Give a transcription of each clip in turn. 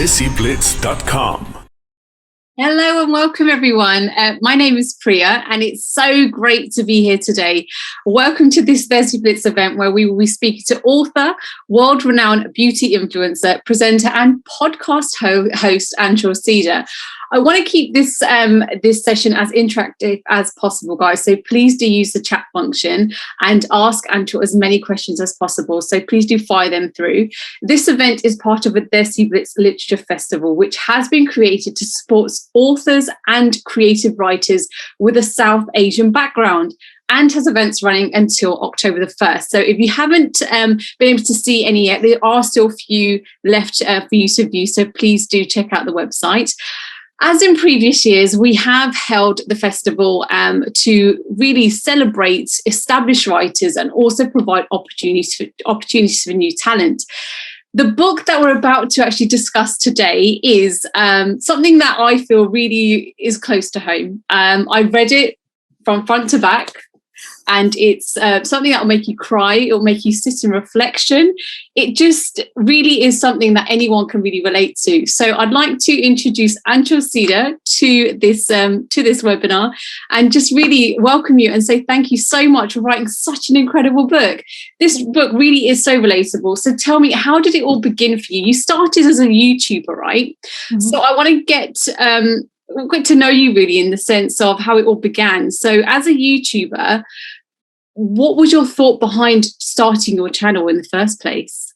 DESIblitz.com. Hello and welcome everyone. My name is Priya and it's so great to be here today. Welcome to this DESIblitz event where we will be speaking to author, world-renowned beauty influencer, presenter and podcast host Anchal Seda. I want to keep this session as interactive as possible, guys. So please do use the chat function and ask Anchal as many questions as possible. So please do fire them through. This event is part of a DESIblitz Literature Festival, which has been created to support authors and creative writers with a South Asian background, and has events running until October the 1st. So if you haven't been able to see any yet, there are still a few left for you to view. So please do check out the website. As in previous years, we have held the festival to really celebrate established writers and also provide opportunities for new talent. The book that we're about to actually discuss today is something that I feel really is close to home. I read it from front to back, and it's something that will make you cry. It will make you sit in reflection. It just really is something that anyone can really relate to. So I'd like to introduce Anchal Seda to this webinar and just really welcome you and say thank you so much for writing such an incredible book. This book really is so relatable. So tell me, how did it all begin for you? You started as a YouTuber, right? Mm-hmm. So I want to get to know you really in the sense of how it all began. So as a YouTuber, what was your thought behind starting your channel in the first place?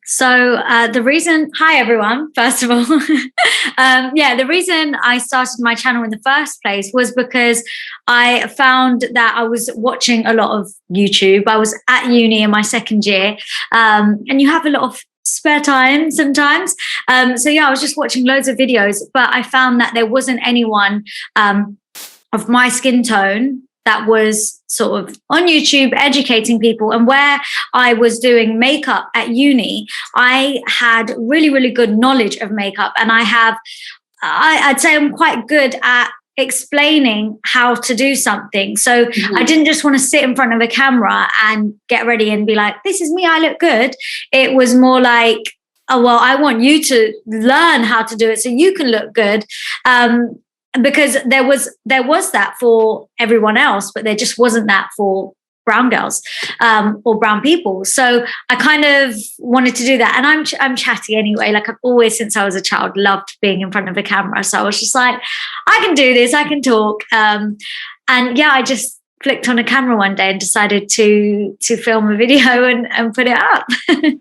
So hi everyone, first of all. The reason I started my channel in the first place was because I found that I was watching a lot of YouTube. I was at uni in my second year, and you have a lot of spare time sometimes. I was just watching loads of videos, but I found that there wasn't anyone of my skin tone that was sort of on YouTube educating people. And where I was doing makeup at uni, I had really, really good knowledge of makeup. And I'd say I'm quite good at explaining how to do something. So I didn't just want to sit in front of a camera and get ready and be like, this is me, I look good. It was more like, oh, well, I want you to learn how to do it so you can look good. Because there was that for everyone else, but there just wasn't that for brown girls or brown people. So I kind of wanted to do that. And I'm chatty anyway. Like I've always, since I was a child, loved being in front of a camera. So I was just like, I can do this, I can talk. I just flicked on a camera one day and decided to film a video and put it up.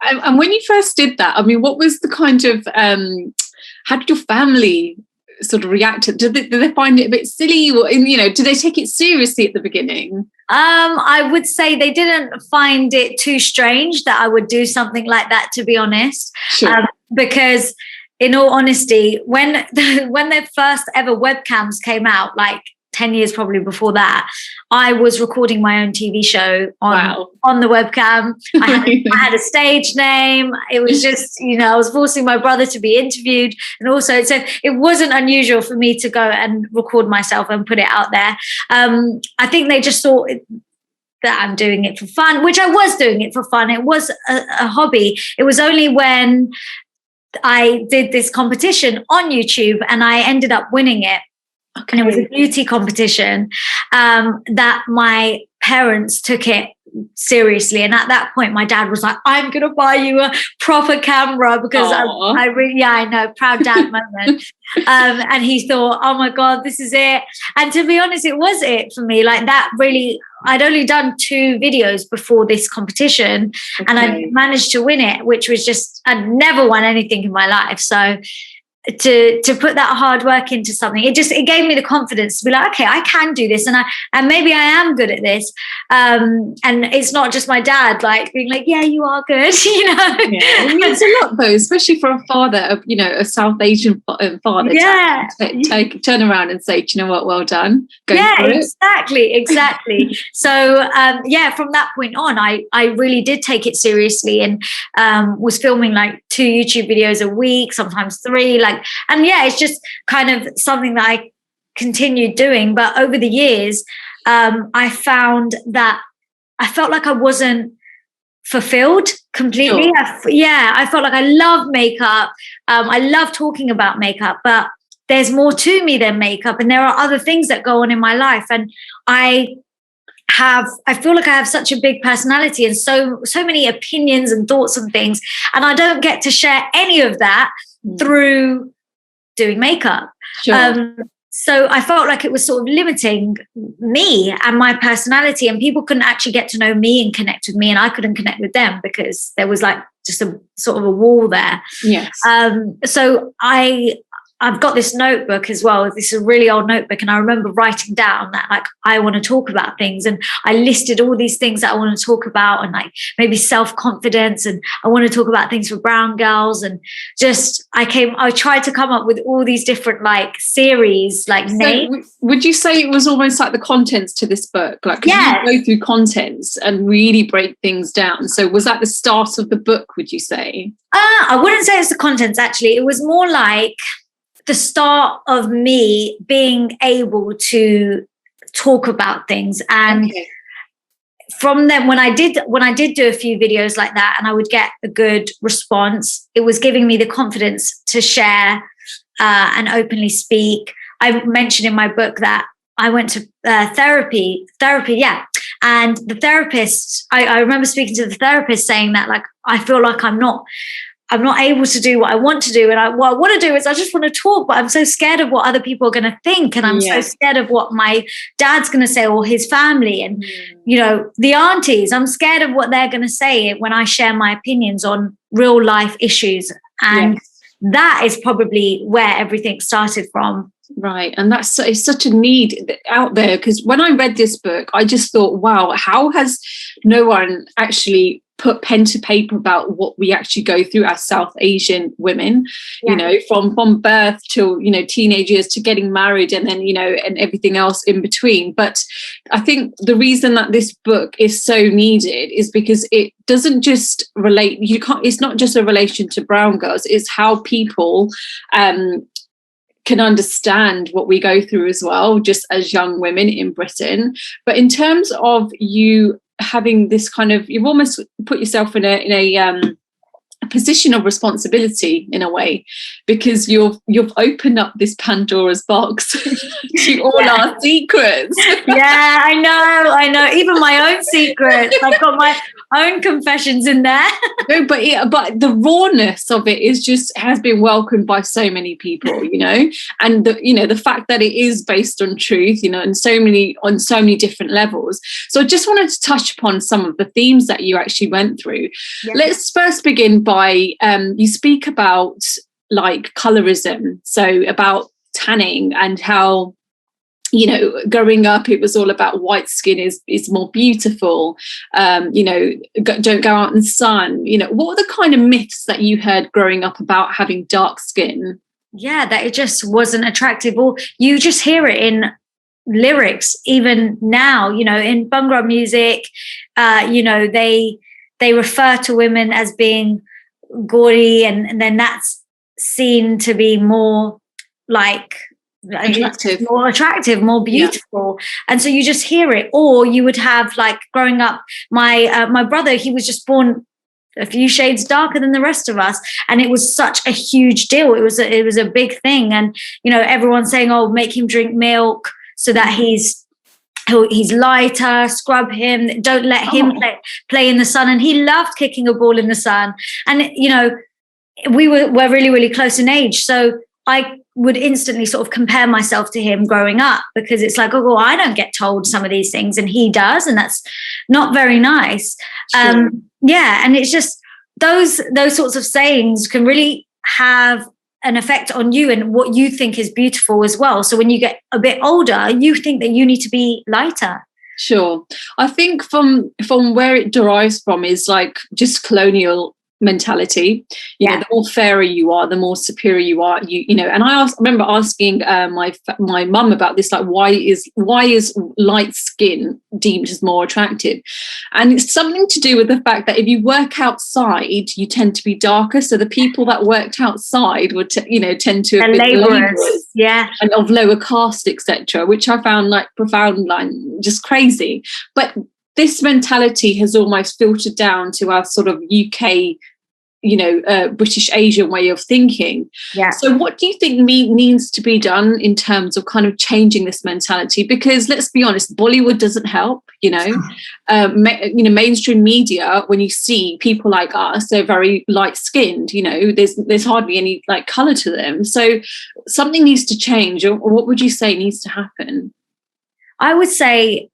And when you first did that, I mean, what was the kind of, how did your family sort of react? Did they find it a bit silly, or did they take it seriously at the beginning? I would say they didn't find it too strange that I would do something like that, to be honest. Sure. Because in all honesty, when the first ever webcams came out, like 10 years probably before that, I was recording my own TV show on the webcam. I had a stage name. It was just, I was forcing my brother to be interviewed. And also, so it wasn't unusual for me to go and record myself and put it out there. I think they just thought that I'm doing it for fun, which I was doing it for fun. It was a hobby. It was only when I did this competition on YouTube and I ended up winning it. Okay. And it was a beauty competition that my parents took it seriously. And at that point, my dad was like, I'm going to buy you a proper camera because I know, proud dad moment. And he thought, oh my God, this is it. And to be honest, it was it for me. Like that really, I'd only done 2 videos before this competition and I managed to win it, which was just, I'd never won anything in my life. So to put that hard work into something, it gave me the confidence to be like, okay, I can do this, and maybe I am good at this. And it's not just my dad like being like, yeah, you are good, Yeah, it means a lot though, especially for a father, a South Asian father. Yeah, to turn around and say, do you know what, well done. Exactly. So from that point on, I really did take it seriously and was filming like 2 YouTube videos a week, sometimes 3. It's just kind of something that I continued doing. But over the years, I found that I felt like I wasn't fulfilled completely. Sure. I felt like I love makeup. I love talking about makeup, but there's more to me than makeup, and there are other things that go on in my life. And I feel like I have such a big personality and so many opinions and thoughts and things, and I don't get to share any of that through doing makeup. Sure. So I felt like it was sort of limiting me and my personality, and people couldn't actually get to know me and connect with me, and I couldn't connect with them because there was like just a sort of a wall there. Yes. So I've got this notebook as well. This is a really old notebook. And I remember writing down that, like, I want to talk about things. And I listed all these things that I want to talk about, and like maybe self-confidence. And I want to talk about things for brown girls. And just, I tried to come up with all these different like series, like names. Would you say it was almost like the contents to this book? Like, you go through contents and really break things down. So was that the start of the book, would you say? I wouldn't say it's the contents, actually. It was more like the start of me being able to talk about things. And from then, when I did do a few videos like that and I would get a good response, it was giving me the confidence to share and openly speak. I mentioned in my book that I went to therapy. And the therapist, I remember speaking to the therapist saying that, like, I feel like I'm not able to do what I want to do. And what I want to do is I just want to talk, but I'm so scared of what other people are going to think. And I'm so scared of what my dad's going to say, or his family. And, you know, the aunties, I'm scared of what they're going to say when I share my opinions on real life issues. And that is probably where everything started from. Right. And it's such a need out there, because when I read this book, I just thought, wow, how has no one actually put pen to paper about what we actually go through as South Asian women, you know, from birth till, you know, teenage years to getting married, and then, you know, and everything else in between. But I think the reason that this book is so needed is because it doesn't just relate, it's not just a relation to brown girls, it's how people can understand what we go through as well, just as young women in Britain. But in terms of you having this kind of, you've almost put yourself in a position of responsibility in a way, because you've opened up this Pandora's box to all our secrets. I know, even my own secrets. I've got my own confessions in there. No, but the rawness of it has been welcomed by so many people, you know, and the fact that it is based on truth, you know, on so many different levels. So I just wanted to touch upon some of the themes that you actually went through. Let's first begin by you speak about like colorism, so about tanning, and how, you know, growing up it was all about white skin is more beautiful, you know, don't go out in the sun. You know, what were the kind of myths that you heard growing up about having dark skin? That it just wasn't attractive, or you just hear it in lyrics even now, you know, in Bhangra music, you know, they refer to women as being gaudy, and then that's seen to be more like more attractive, more beautiful. And so you just hear it. Or you would have, like, growing up, my brother, he was just born a few shades darker than the rest of us, and it was such a huge deal. It was a big thing. And, you know, everyone's saying, oh, make him drink milk so that he's lighter, scrub him, don't let him play in the sun. And he loved kicking a ball in the sun. And, you know, we're really, really close in age. So I would instantly sort of compare myself to him growing up, because it's like, oh, I don't get told some of these things and he does. And that's not very nice. Sure. And it's just those sorts of sayings can really have an effect on you and what you think is beautiful as well. So when you get a bit older, you think that you need to be lighter. Sure. I think from where it derives from is like just colonial mentality. You know, the more fairer you are, the more superior you are. You know, and I remember asking my mum about this, like, why is light skin deemed as more attractive? And it's something to do with the fact that if you work outside, you tend to be darker. So the people that worked outside would tend to be labourers, and of lower caste, etc., which I found like profound, like just crazy. But this mentality has almost filtered down to our sort of UK, British Asian way of thinking. Yeah. So what do you think needs to be done in terms of kind of changing this mentality? Because let's be honest, Bollywood doesn't help, mainstream media, when you see people like us, they're very light skinned, there's hardly any like color to them. So something needs to change, or what would you say needs to happen? I would say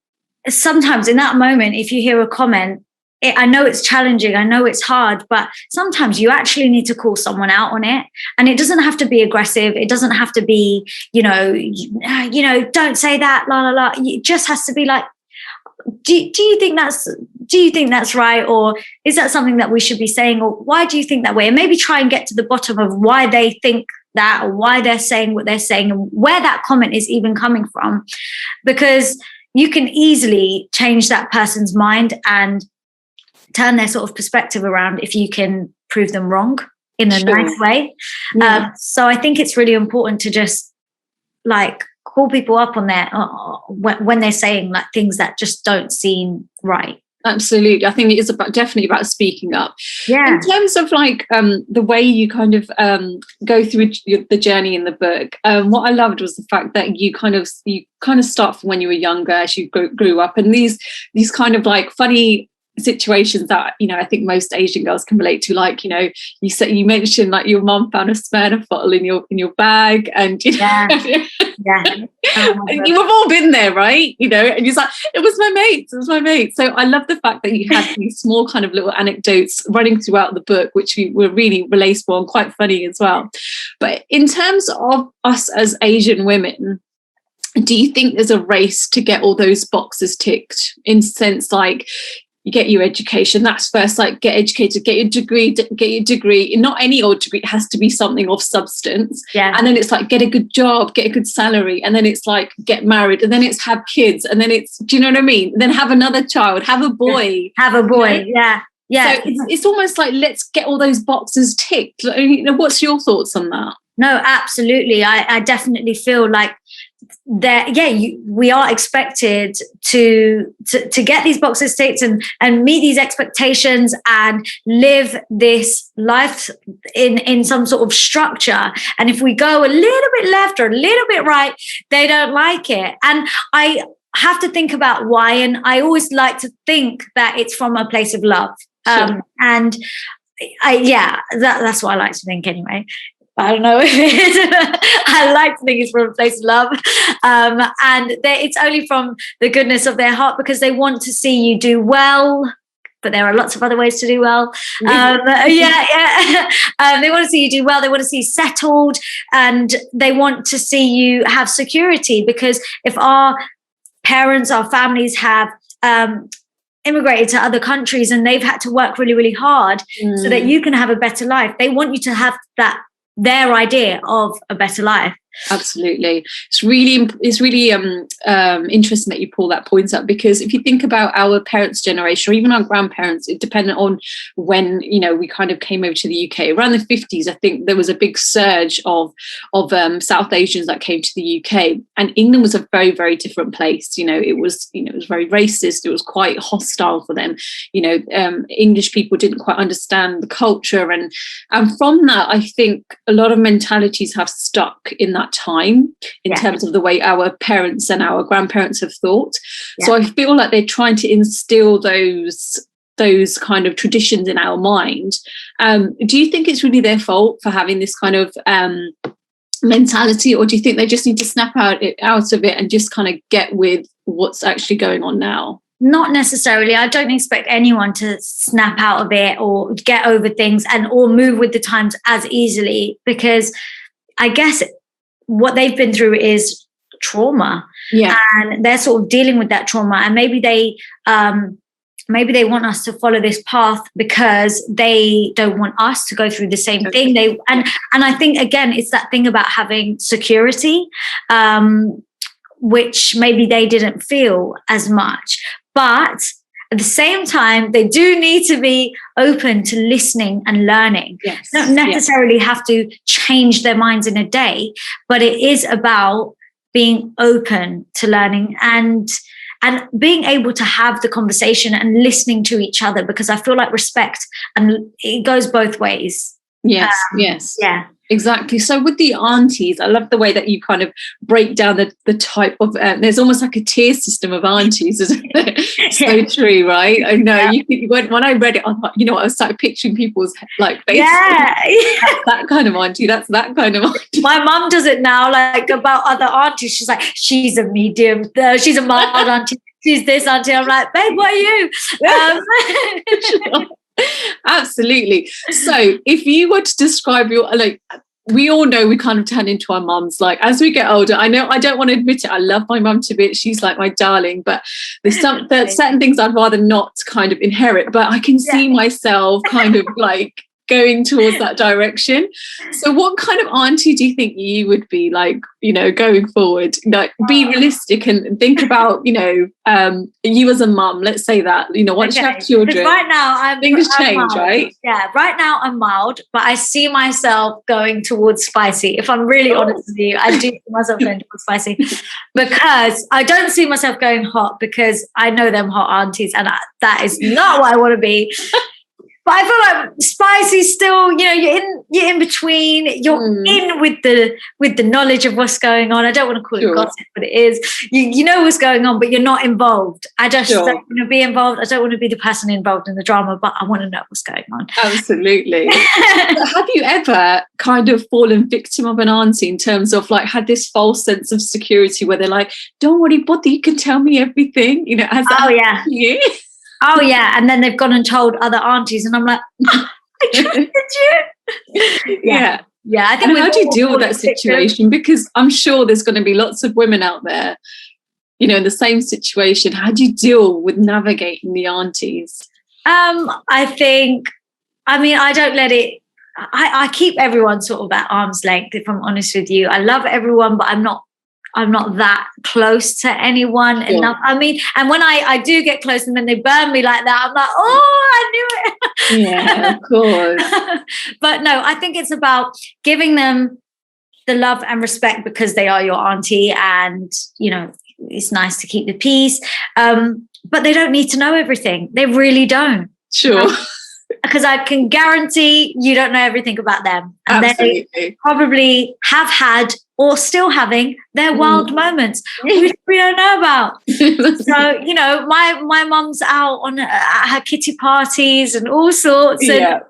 sometimes in that moment, if you hear a comment, I know it's challenging, I know it's hard, but sometimes you actually need to call someone out on it. And it doesn't have to be aggressive. It doesn't have to be, don't say that, la, la, la. It just has to be like, do you think that's right? Or is that something that we should be saying? Or why do you think that way? And maybe try and get to the bottom of why they think that, or why they're saying what they're saying, and where that comment is even coming from. Because you can easily change that person's mind and turn their sort of perspective around if you can prove them wrong in a nice way. Yeah. So I think it's really important to just like call people up on their when they're saying like things that just don't seem right. Absolutely. I think it is definitely about speaking up. Yeah. In terms of like the way you kind of go through the journey in the book, what I loved was the fact that you kind of start from when you were younger, as you grew up, and these kind of like funny situations that I think most Asian girls can relate to, like you mentioned like your mum found a Smirnoff bottle in your bag, and yeah. You've all been there, right? And you're like, it was my mate. So I love the fact that you had these small kind of little anecdotes running throughout the book, which were really relatable and quite funny as well. But in terms of us as Asian women, do you think there's a race to get all those boxes ticked, in sense like you get your education, that's first, like get educated, get your degree, not any old degree, it has to be something of substance. Yeah. And then it's like get a good job, get a good salary, and then it's like get married, and then it's have kids, and then it's, do you know what I mean? Then have another child, have a boy. Yeah. So it's almost like, let's get all those boxes ticked. What's your thoughts on that? No, absolutely. I definitely feel like that, we are expected to get these boxes ticked and meet these expectations and live this life in some sort of structure. And if we go a little bit left or a little bit right, they don't like it. And I have to think about why. And I always like to think that it's from a place of love. Sure. And that's what I like to think anyway. I don't know if it is. I like to think it's from a place of love. And it's only from the goodness of their heart, because they want to see you do well. But there are lots of other ways to do well. They want to see you do well. They want to see you settled, and they want to see you have security. Because if our parents, our families have immigrated to other countries and they've had to work really, really hard so that you can have a better life, they want you to have their idea of a better life. Absolutely. It's really interesting that you pull that point up, because if you think about our parents' generation, or even our grandparents, it depended on when we kind of came over to the UK. Around the 50s, I think there was a big surge of South Asians that came to the UK, and England was a very, very different place. It was very racist. It was quite hostile for them. English people didn't quite understand the culture, and from that, I think a lot of mentalities have stuck in that time in terms of the way our parents and our grandparents have thought. So I feel like they're trying to instill those kind of traditions in our mind. Do you think it's really their fault for having this kind of mentality, or do you think they just need to snap out of it and just kind of get with what's actually going on now? Not necessarily. I don't expect anyone to snap out of it or get over things or move with the times as easily, because I guess what they've been through is trauma, and they're sort of dealing with that trauma, and maybe they want us to follow this path because they don't want us to go through the same thing. And I think, again, it's that thing about having security, which maybe they didn't feel as much. But at the same time, they do need to be open to listening and learning. Yes. They don't necessarily have to change their minds in a day, but it is about being open to learning. And and being able to have the conversation and listening to each other, because I feel like respect, and it goes both ways. Yes. Yeah. Exactly. So with the aunties, I love the way that you kind of break down the type of, there's almost like a tier system of aunties, isn't it? So true, right? I know. Yeah. When I read it, I thought, I started picturing people's like faces. Yeah. That's that kind of auntie. That's that kind of auntie. My mum does it now, like about other aunties. She's like, she's a medium, she's a mild auntie, she's this auntie. I'm like, babe, what are you? Absolutely. So if you were to describe your, like, we all know we kind of turn into our mums, like as we get older. I know I don't want to admit it, I love my mum to bits, she's like my darling, but there's certain things I'd rather not kind of inherit, but I can see myself kind of like going towards that direction. So what kind of auntie do you think you would be, like, going forward? Like, be realistic and think about, you as a mum, let's say that, once you have children. Right now things change, mild, right? Yeah, right now I'm mild, but I see myself going towards spicy. If I'm really honest with you, I do see myself going towards spicy, because I don't see myself going hot, because I know them hot aunties, and that is not what I want to be. But I feel like spicy still, you're in between, you're in with the knowledge of what's going on. I don't want to call it gossip, but it is. You know what's going on, but you're not involved. I just don't want to be involved. I don't want to be the person involved in the drama, but I want to know what's going on. Absolutely. Have you ever kind of fallen victim of an auntie in terms of like had this false sense of security where they're like, don't worry, buddy, you can tell me everything, has that happened to you? Oh, yeah. And then they've gone and told other aunties, and I'm like, I trusted you. Yeah. I think. How do you deal with that situation? Because I'm sure there's going to be lots of women out there, in the same situation. How do you deal with navigating the aunties? I don't let it. I keep everyone sort of at arm's length, if I'm honest with you. I love everyone, but I'm not that close to anyone enough. And when I do get close and then they burn me like that, I'm like, oh, I knew it. Yeah, of course. But no, I think it's about giving them the love and respect because they are your auntie, and, it's nice to keep the peace. But they don't need to know everything. They really don't. Sure. Because I can guarantee you don't know everything about them. And Absolutely. they probably have had or still having their wild moments which we don't know about. So, my mum's out on her kitty parties and all sorts. And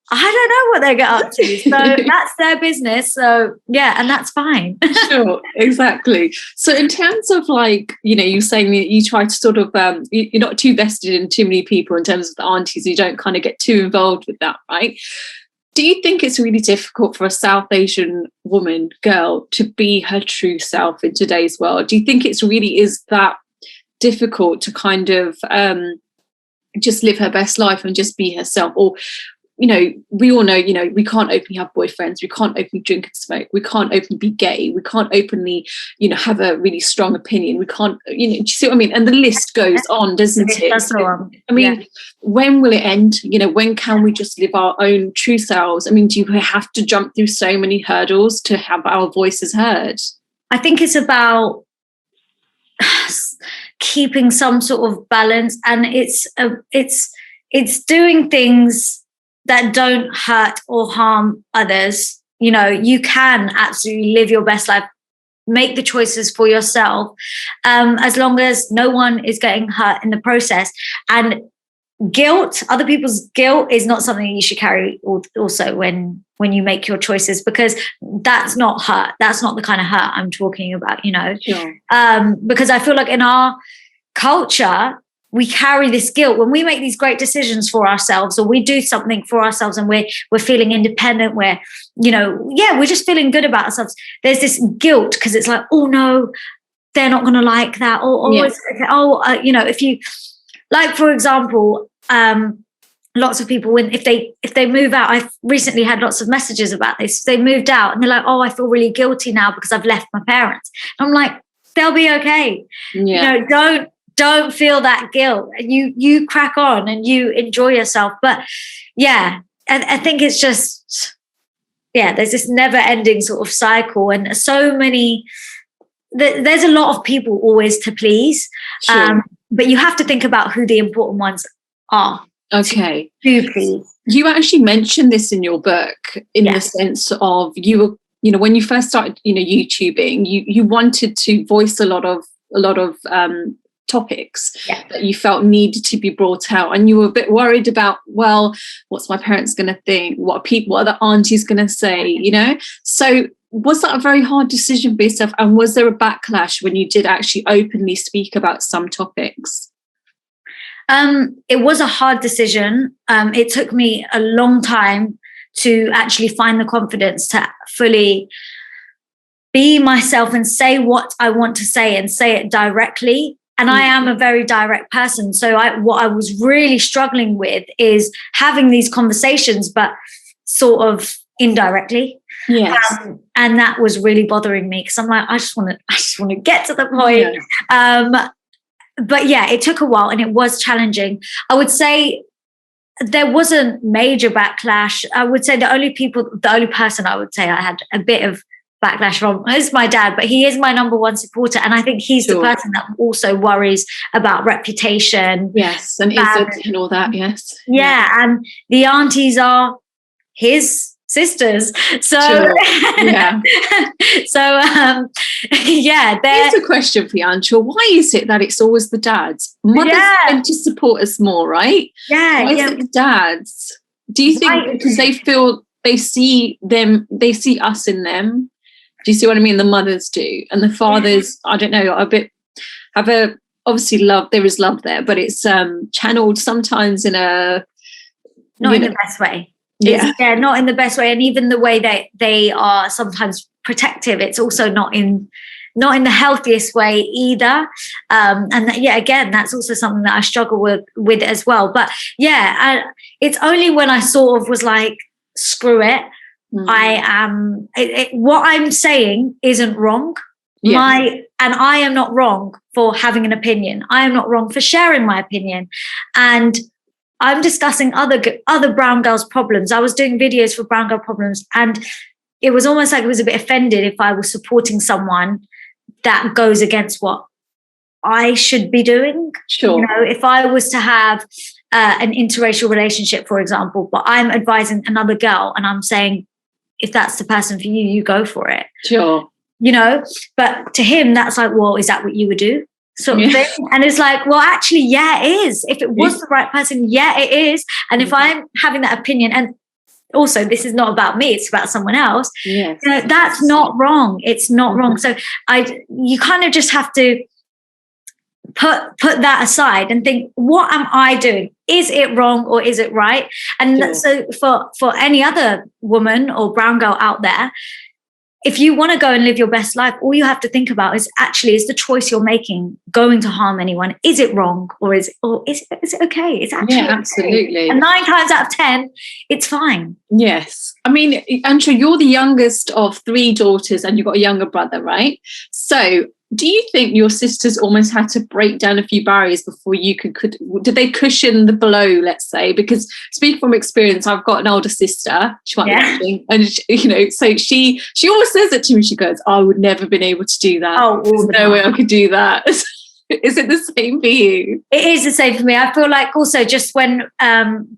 I don't know what they get up to. So that's their business. So, and that's fine. Sure, exactly. So in terms of like, you saying that you try to sort of, you're not too vested in too many people in terms of the aunties, you don't kind of get too involved with that, right? Do you think it's really difficult for a South Asian girl, to be her true self in today's world? Do you think it's really is that difficult to kind of just live her best life and just be herself? Or, we all know, we can't openly have boyfriends, we can't openly drink and smoke, we can't openly be gay, we can't openly, have a really strong opinion, we can't, do you see what I mean? And the list goes on, doesn't it? That's the one. When will it end? When can we just live our own true selves? Do you have to jump through so many hurdles to have our voices heard? I think it's about keeping some sort of balance, and it's doing things that don't hurt or harm others. You can absolutely live your best life, make the choices for yourself, as long as no one is getting hurt in the process. And other people's guilt is not something you should carry also when you make your choices, because that's not hurt. That's not the kind of hurt I'm talking about, Sure. Because I feel like in our culture, we carry this guilt when we make these great decisions for ourselves, or we do something for ourselves and we're feeling independent, we're just feeling good about ourselves. There's this guilt because it's like, oh no, they're not going to like that. If you like, for example, lots of people, if they move out, I've recently had lots of messages about this. They moved out and they're like, oh, I feel really guilty now because I've left my parents. I'm like, they'll be okay. Don't feel that guilt. You crack on and you enjoy yourself. But I think it's just, there's this never ending sort of cycle, and so many there's a lot of people always to please, Sure. but you have to think about who the important ones are. Okay. To please. You actually mentioned this in your book, in the sense of you were, when you first started, YouTubing, you wanted to voice a lot of topics that you felt needed to be brought out, and you were a bit worried about, well, what's my parents going to think? What are the aunties going to say? So was that a very hard decision for yourself? And was there a backlash when you did actually openly speak about some topics? It was a hard decision. It took me a long time to actually find the confidence to fully be myself and say what I want to say and say it directly. And I am a very direct person. So what I was really struggling with is having these conversations, but sort of indirectly. Yes. And that was really bothering me, because I'm like, I just want to get to the point. Yeah. But yeah, it took a while and it was challenging. I would say there wasn't major backlash. I would say the only person I would say I had a bit of backlash from is my dad, but he is my number one supporter, and I think he's the person that also worries about reputation. Yes, and and all that. Yes. Yeah, and the aunties are his sisters, so yeah. So here's a question for you, Anchal. Why is it that it's always the dads? Mothers tend to support us more, right? Why is it the dads? Do you think because they see us in them? Do you see what I mean? The mothers do, and the fathers, I don't know, obviously love. There is love there, but it's channeled sometimes in a not in the best way. Not in the best way, and even the way that they are sometimes protective, it's also not in the healthiest way either. And again, that's also something that I struggle with as well. But it's only when I sort of was like, screw it. I am. What I'm saying isn't wrong. And I am not wrong for having an opinion. I am not wrong for sharing my opinion. And I'm discussing other brown girls' problems. I was doing videos for brown girl problems, and it was almost like it was a bit offended if I was supporting someone that goes against what I should be doing. Sure. If I was to have an interracial relationship, for example, but I'm advising another girl and I'm saying, if that's the person for you, you go for it. Sure. But to him, that's like, well, is that what you would do? Sort of thing. And it's like, well, actually, it is. If it was the right person, it is. And if I'm having that opinion, and also this is not about me, it's about someone else, that's not wrong. It's not wrong. So you kind of just have to put that aside and think, what am I doing? Is it wrong or is it right? And so for any other woman or brown girl out there, if you want to go and live your best life, all you have to think about is the choice you're making going to harm anyone? Is it wrong or is it okay? It's actually absolutely. Okay. And 9 times out of 10, it's fine. Yes. I mean, Anchal, you're the youngest of 3 daughters and you've got a younger brother, right? So do you think your sisters almost had to break down a few barriers before you did they cushion the blow, let's say? Because speaking from experience, I've got an older sister, she might be watching, and so she always says it to me, she goes, I would never been able to do that. There's no way I could do that. Is it the same for you? It is the same for me. I feel like also just when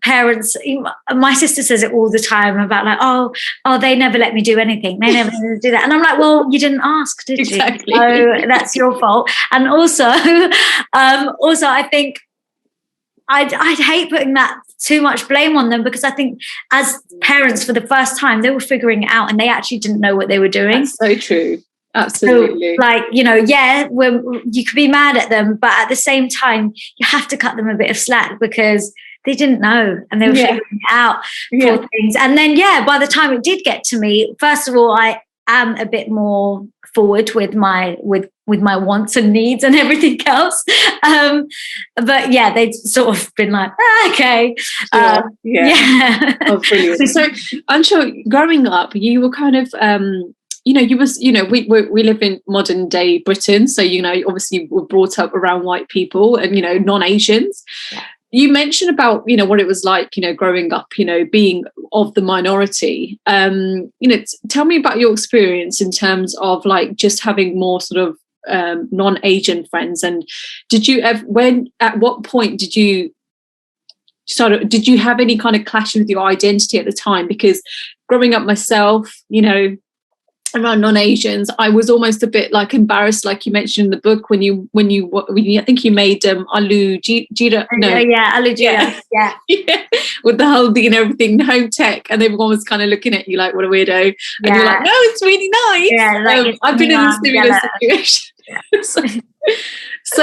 parents, my sister says it all the time about like, oh, they never let me do anything. They never let me do that. And I'm like, well, you didn't ask, did you? Exactly. So that's your fault. And also I think I'd hate putting that too much blame on them, because I think as parents for the first time, they were figuring it out and they actually didn't know what they were doing. That's so true. Absolutely. So, like, you could be mad at them, but at the same time, you have to cut them a bit of slack because they didn't know and they were figuring it out for things. And then, by the time it did get to me, first of all, I am a bit more forward with my wants and needs and everything else. But they'd sort of been like, okay. Oh, brilliant. So, Anchal, growing up, you were kind of we live in modern day Britain, so obviously we're brought up around white people and non-Asians. You mentioned about what it was like growing up being of the minority. Tell me about your experience in terms of like just having more sort of non-Asian friends, and at what point did you have any kind of clash with your identity at the time? Because growing up myself, around non-Asians, I was almost a bit like embarrassed, like you mentioned in the book, when you I think you made Alu Jira, Alu Jira, yeah. With the whole everything home tech, and everyone was kind of looking at you like, what a weirdo, and you're like, no, it's really nice. Yeah, I've been in a similar situation. So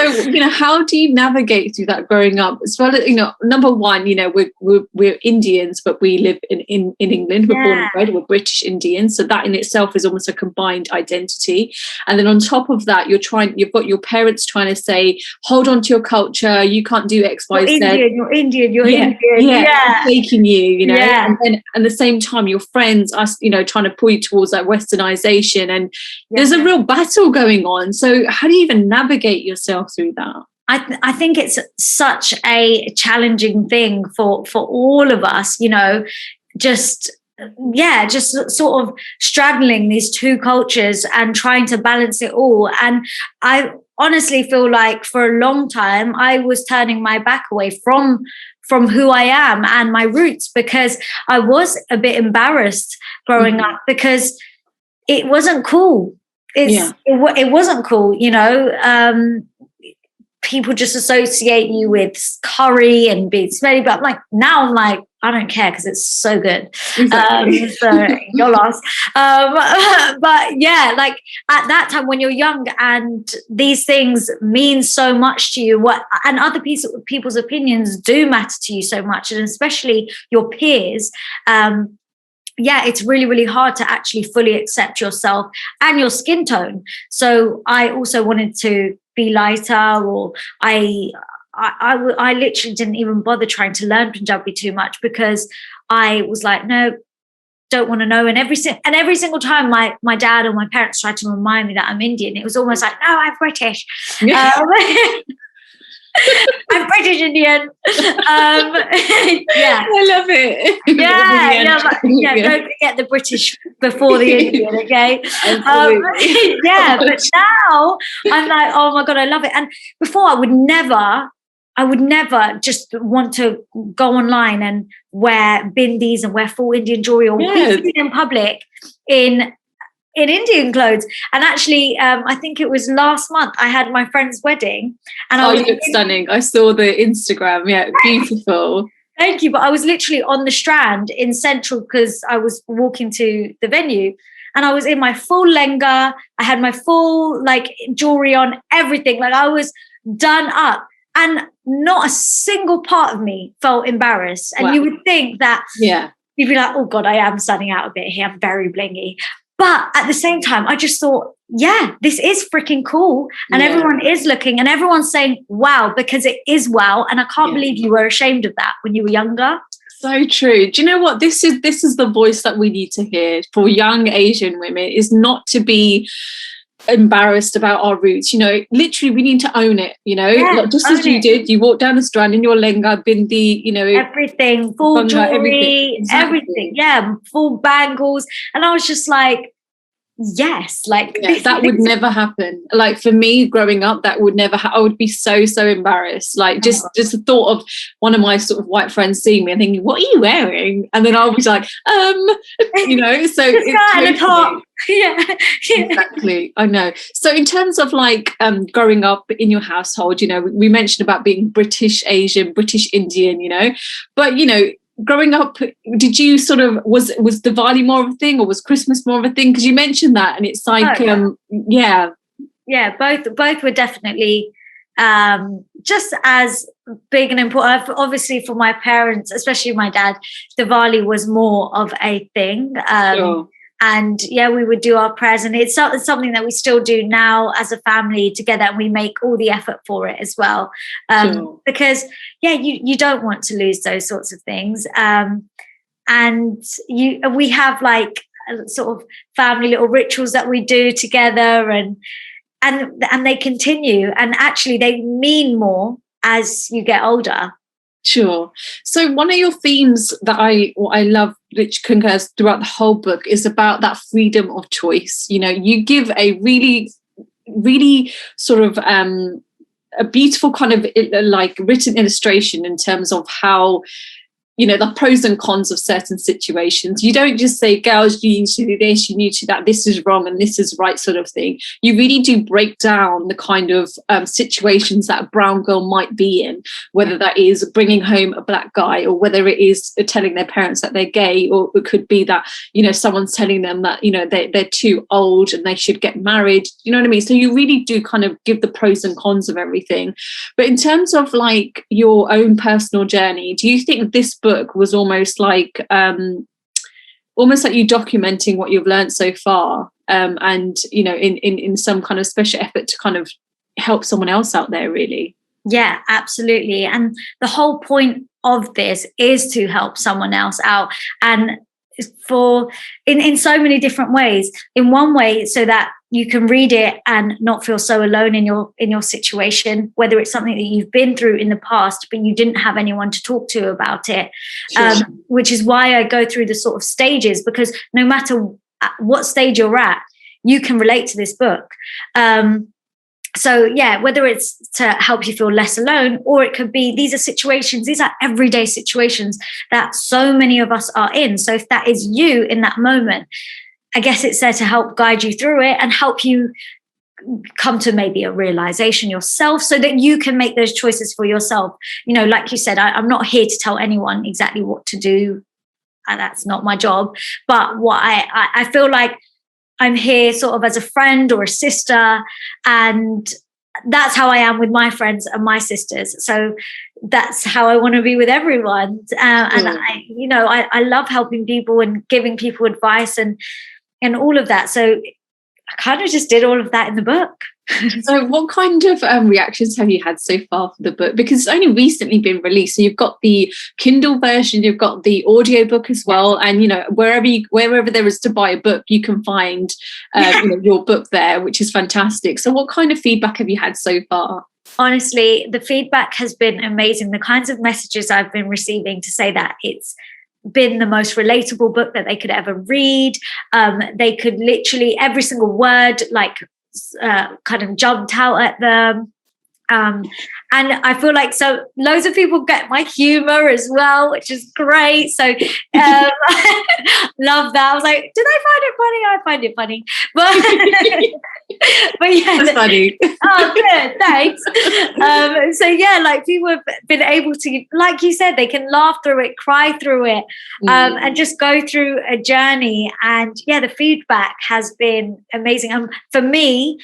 how do you navigate through that growing up? As well as number one, we're Indians, but we live in England. We're born and bred. We're British Indians, so that in itself is almost a combined identity. And then on top of that, you've got your parents trying to say, hold on to your culture. You can't do X, Y, Z. You're Indian. Yeah, taking you, and at the same time, your friends are trying to pull you towards that westernization, and there's a real battle going on. So how do you even navigate yourself through that? I think it's such a challenging thing for all of us, just sort of straddling these two cultures and trying to balance it all. And I honestly feel like for a long time I was turning my back away from who I am and my roots, because I was a bit embarrassed growing up, because it wasn't cool. It wasn't cool, people just associate you with curry and being smelly, but I'm like, I don't care, because it's so good. Exactly. So you're lost. But yeah, like at that time when you're young and these things mean so much to you, and other people's opinions do matter to you so much, and especially your peers. It's really, really hard to actually fully accept yourself and your skin tone. So I also wanted to be lighter, or I literally didn't even bother trying to learn Punjabi too much, because I was like, no, don't want to know. And every single time my dad or my parents tried to remind me that I'm Indian, it was almost like, no, I'm British. I'm British Indian. I love it. Don't forget the British before the Indian, okay? But now I'm like, oh my God, I love it. And before I would never just want to go online and wear bindis and wear full Indian jewelry, or be in public in Indian clothes. And actually, I think it was last month, I had my friend's wedding. And you look stunning. I saw the Instagram. Yeah, beautiful. Thank you. But I was literally on the Strand in Central, because I was walking to the venue, and I was in my full lenga. I had my full jewelry on, everything. Like I was done up, and not a single part of me felt embarrassed. And you would think that you'd be like, oh God, I am standing out a bit here. I'm very blingy. But at the same time, I just thought, this is freaking cool. And everyone is looking, and everyone's saying, wow, because it is wow. And I can't believe you were ashamed of that when you were younger. So true. Do you know what? This is the voice that we need to hear for young Asian women, is not to be embarrassed about our roots. Literally we need to own it, just as you did. You walked down the Strand in your lenga, bindi, everything, full jewelry, everything, full bangles. And I was just like, that would never happen. Like for me growing up, that would never I would be so embarrassed. Like just the thought of one of my sort of white friends seeing me and thinking, what are you wearing? And then I was like, so it's top. Exactly. I know. So in terms of growing up in your household, we mentioned about being British Asian, British Indian, but growing up, did you sort of was Diwali more of a thing, or was Christmas more of a thing? Because you mentioned that, and it's like both were definitely just as big and important. Obviously for my parents, especially my dad, Diwali was more of a thing. Sure. And we would do our prayers, and it's something that we still do now as a family together, and we make all the effort for it as well. Sure. Because you don't want to lose those sorts of things. And we have sort of family little rituals that we do together, and they continue, and actually they mean more as you get older. Sure. So one of your themes that I love, which concurs throughout the whole book, is about that freedom of choice. You know, you give a really, really sort of a beautiful kind of like written illustration in terms of how, you know, the pros and cons of certain situations. You don't just say, girls, you need to do this, you need to do that, this is wrong and this is right, sort of thing. You really do break down the kind of situations that a brown girl might be in, whether that is bringing home a black guy, or whether it is telling their parents that they're gay, or it could be that, you know, someone's telling them that, you know, they're too old and they should get married. You know what I mean? So you really do kind of give the pros and cons of everything. But in terms of like your own personal journey, do you think this book was almost like you documenting what you've learned so far, and you know, in some kind of special effort to kind of help someone else out there, really? Yeah, absolutely. And the whole point of this is to help someone else out, and for in so many different ways. In one way, so that you can read it and not feel so alone in your situation, whether it's something that you've been through in the past but you didn't have anyone to talk to about it. Sure. Which is why I go through the sort of stages, because no matter what stage you're at, you can relate to this book. So yeah, whether it's to help you feel less alone, or it could be, these are everyday situations that so many of us are in. So if that is you in that moment, I guess it's there to help guide you through it and help you come to maybe a realization yourself, so that you can make those choices for yourself. You know, like you said, I'm not here to tell anyone exactly what to do, and that's not my job. But what I feel like I'm here sort of as a friend or a sister, and that's how I am with my friends and my sisters. So that's how I want to be with everyone. And I love helping people and giving people advice and all of that. So I kind of just did all of that in the book. So what kind of reactions have you had so far for the book? Because it's only recently been released. So you've got the Kindle version, you've got the audiobook as well. And, you know, wherever there is to buy a book, you can find your book there, which is fantastic. So what kind of feedback have you had so far? Honestly, the feedback has been amazing. The kinds of messages I've been receiving to say that it's been the most relatable book that they could ever read. They could literally, every single word, like, kind of jumped out at them. And I feel like, so loads of people get my humor as well, which is great. So love that. I was like, did I find it funny? I find it funny. But yeah, that's funny. Oh, good, thanks. So yeah, like, people have been able to, like you said, they can laugh through it, cry through it, and just go through a journey. And yeah, the feedback has been amazing. For me,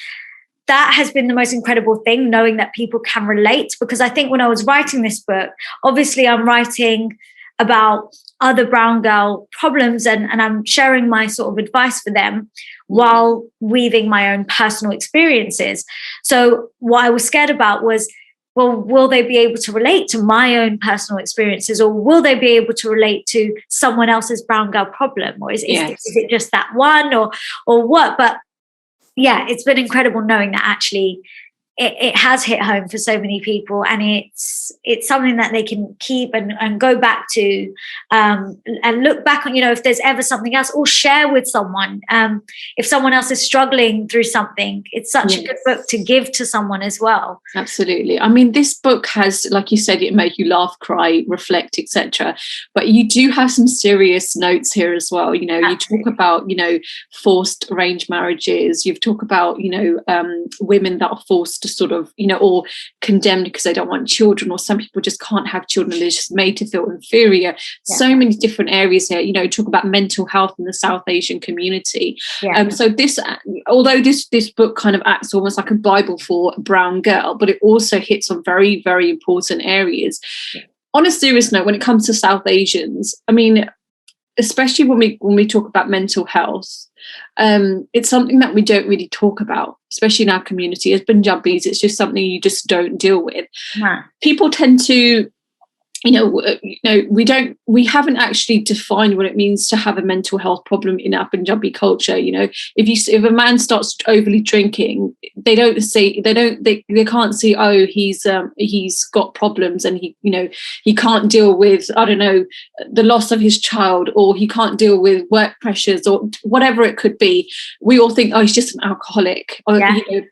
that has been the most incredible thing, knowing that people can relate. Because I think when I was writing this book, obviously I'm writing about other brown girl problems, and I'm sharing my sort of advice for them while weaving my own personal experiences. So what I was scared about was, well, will they be able to relate to my own personal experiences, or will they be able to relate to someone else's brown girl problem? Or is it just that one, or what? But yeah, it's been incredible knowing that actually it has hit home for so many people, and it's something that they can keep and go back to, and look back on, you know, if there's ever something else, or share with someone. If someone else is struggling through something, it's such a good book to give to someone as well. Absolutely. I mean, this book has, like you said, it made you laugh, cry, reflect, etc. But you do have some serious notes here as well. You know, you talk about, you know, forced arranged marriages. You've talked about, you know, women that are forced to sort of, you know, or condemned because they don't want children, or some people just can't have children, they're just made to feel inferior. So many different areas here. You know, talk about mental health in the South Asian community. So this, although this book kind of acts almost like a Bible for a brown girl, but it also hits on very, very important areas. On a serious note, when it comes to South Asians, I mean, especially when we talk about mental health, it's something that we don't really talk about, especially in our community. As Punjabis, it's just something you just don't deal with. People tend to we haven't actually defined what it means to have a mental health problem in our Punjabi culture. If a man starts overly drinking, they can't say, oh, he's got problems and he can't deal with, I don't know, the loss of his child, or he can't deal with work pressures, or whatever it could be. We all think, oh, he's just an alcoholic, or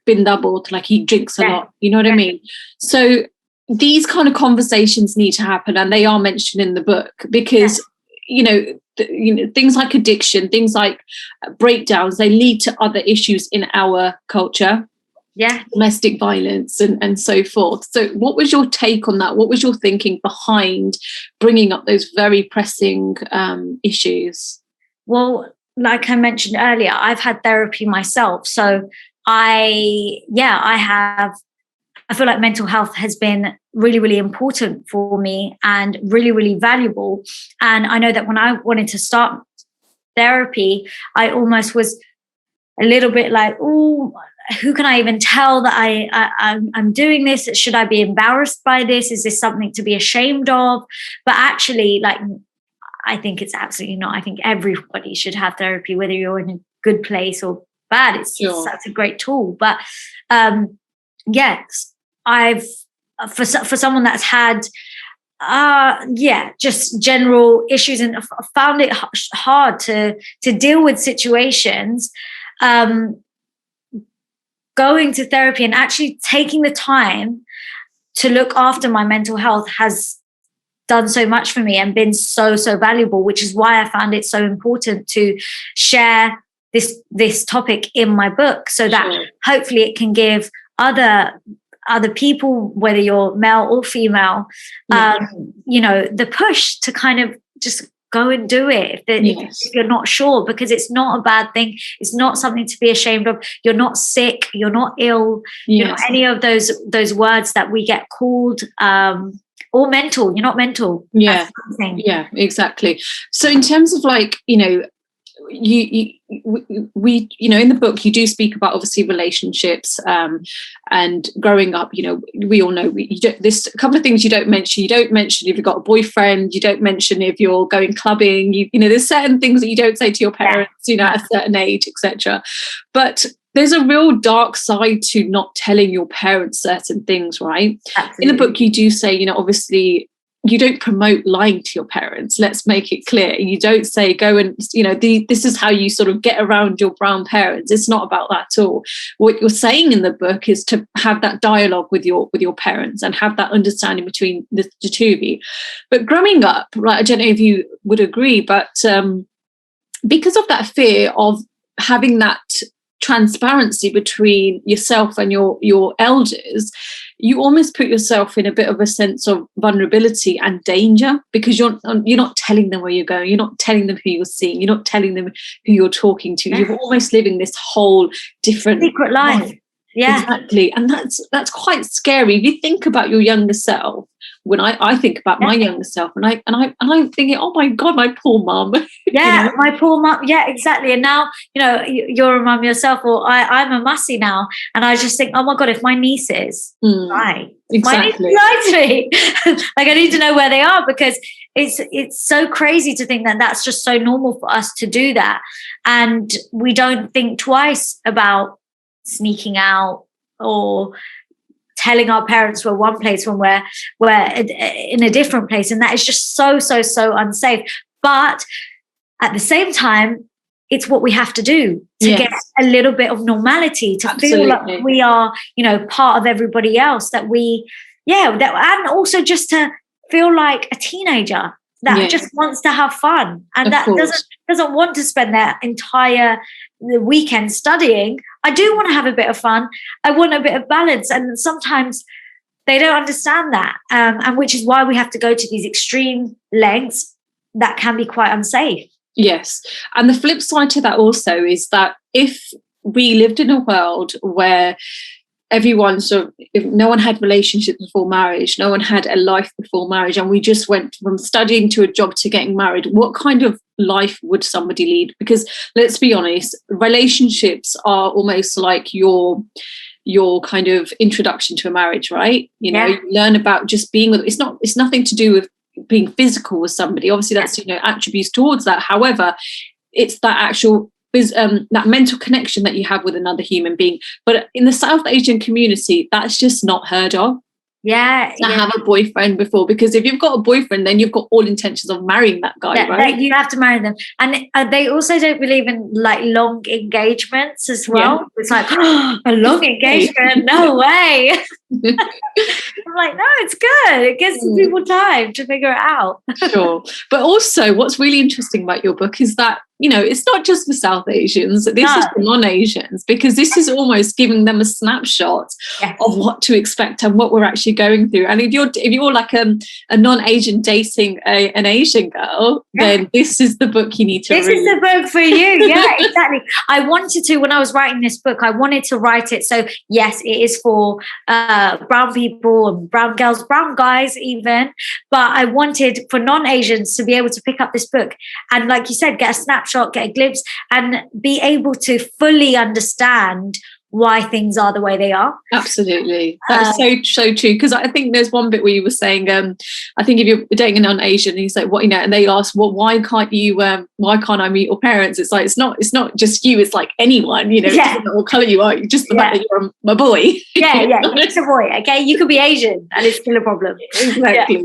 been doubled, like he drinks a lot. You know what I mean? So these kind of conversations need to happen, and they are mentioned in the book, because things like addiction, things like breakdowns, they lead to other issues in our culture, domestic violence and so forth. So what was your take on that? What was your thinking behind bringing up those very pressing issues? Well, like I mentioned earlier, I've had therapy myself, so I feel like mental health has been really, really important for me and really, really valuable. And I know that when I wanted to start therapy, I almost was a little bit like, oh, who can I even tell that I'm doing this? Should I be embarrassed by this? Is this something to be ashamed of? But actually, like, I think it's absolutely not. I think everybody should have therapy, whether you're in a good place or bad. It's such a great tool. But yes, I've for someone that's had just general issues and found it hard to deal with situations, going to therapy and actually taking the time to look after my mental health has done so much for me and been so valuable, which is why I found it so important to share this topic in my book, so that hopefully it can give other people, whether you're male or female, the push to kind of just go and do it if you're not sure, because it's not a bad thing. It's not something to be ashamed of. You're not sick. You're not ill. You're not any of those words that we get called, or mental. You're not mental. Yeah, exactly. So in terms of like, we in the book you do speak about obviously relationships and growing up. We all know there's a couple of things you don't mention. You don't mention if you've got a boyfriend. You don't mention if you're going clubbing. There's certain things that you don't say to your parents at a certain age, etc. But there's a real dark side to not telling your parents certain things, right? Absolutely. In the book you do say, obviously you don't promote lying to your parents. Let's make it clear. You don't say, go and, this is how you sort of get around your brown parents. It's not about that at all. What you're saying in the book is to have that dialogue with your parents and have that understanding between the two of you. But growing up, right, I don't know if you would agree, but because of that fear of having that transparency between yourself and your elders, you almost put yourself in a bit of a sense of vulnerability and danger, because you're not telling them where you're going, you're not telling them who you're seeing, you're not telling them who you're talking to. You're almost living this whole different secret life. Yeah, exactly. And that's quite scary. If you think about your younger self, when I think about my younger self, and I'm thinking, oh my God, my poor mum. My poor mum. Yeah, exactly. And now, you're a mum yourself, or I'm a mussy now, and I just think, oh my God, if my nieces, right, exactly, my niece me, like I need to know where they are, because it's so crazy to think that that's just so normal for us to do that, and we don't think twice about sneaking out or telling our parents we're one place when we're in a different place, and that is just so unsafe. But at the same time, it's what we have to do to get a little bit of normality, to feel like we are, part of everybody else, that and also just to feel like a teenager that just wants to have fun, and that doesn't want to spend their entire weekend studying. I do want to have a bit of fun. I want a bit of balance, and sometimes they don't understand that, and which is why we have to go to these extreme lengths that can be quite unsafe. Yes, and the flip side to that also is that if we lived in a world where everyone if no one had relationships before marriage, no one had a life before marriage, and we just went from studying to a job to getting married, what kind of life would somebody lead? Because let's be honest, relationships are almost like your kind of introduction to a marriage, right? You learn about just being with. It's nothing to do with being physical with somebody. Obviously that's, you know, attributes towards that. However, it's that actual that mental connection that you have with another human being. But in the South Asian community, that's just not heard of. To have a boyfriend before, because if you've got a boyfriend, then you've got all intentions of marrying that guy, right? You have to marry them. And they also don't believe in like long engagements as well. It's like, a long engagement? No way. I'm like, no, it's good. It gives people time to figure it out. Sure. But also what's really interesting about your book is that, you know, it's not just for South Asians, this is for non-Asians, because this is almost giving them a snapshot of what to expect and what we're actually going through. And if you're like a non-Asian dating an Asian girl, then this is the book you need to read. This is the book for you. Yeah, exactly. I wanted to, when I was writing this book, I wanted to write it. So yes, it is for brown people and brown girls, brown guys even. But I wanted for non-Asians to be able to pick up this book and, like you said, get a snapshot, get a glimpse, and be able to fully understand why things are the way they are. Absolutely. That's so true. Because I think there's one bit where you were saying, I think if you're dating a non-Asian and you say, what, you know, and they ask, well, why can't I meet your parents? It's like, it's not just you, it's like anyone, you know, it doesn't matter what colour you are, just the fact that you're my boy. It's a boy, okay? You could be Asian and it's still a problem. Exactly.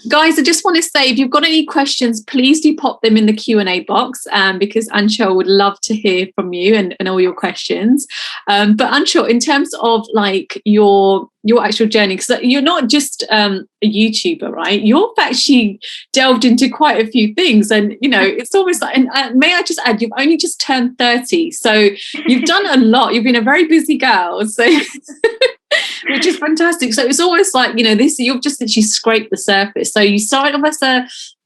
Guys, I just want to say, if you've got any questions, please do pop them in the Q&A box, because Anchal would love to hear from you and all your questions. But Anchal, in terms of like your actual journey, because you're not just a YouTuber, right? You've actually delved into quite a few things, and you know, it's almost like, and may I just add, you've only just turned 30, so you've done a lot. You've been a very busy girl, so which is fantastic. So it's almost like, you know, you've just literally scraped the surface. So you started off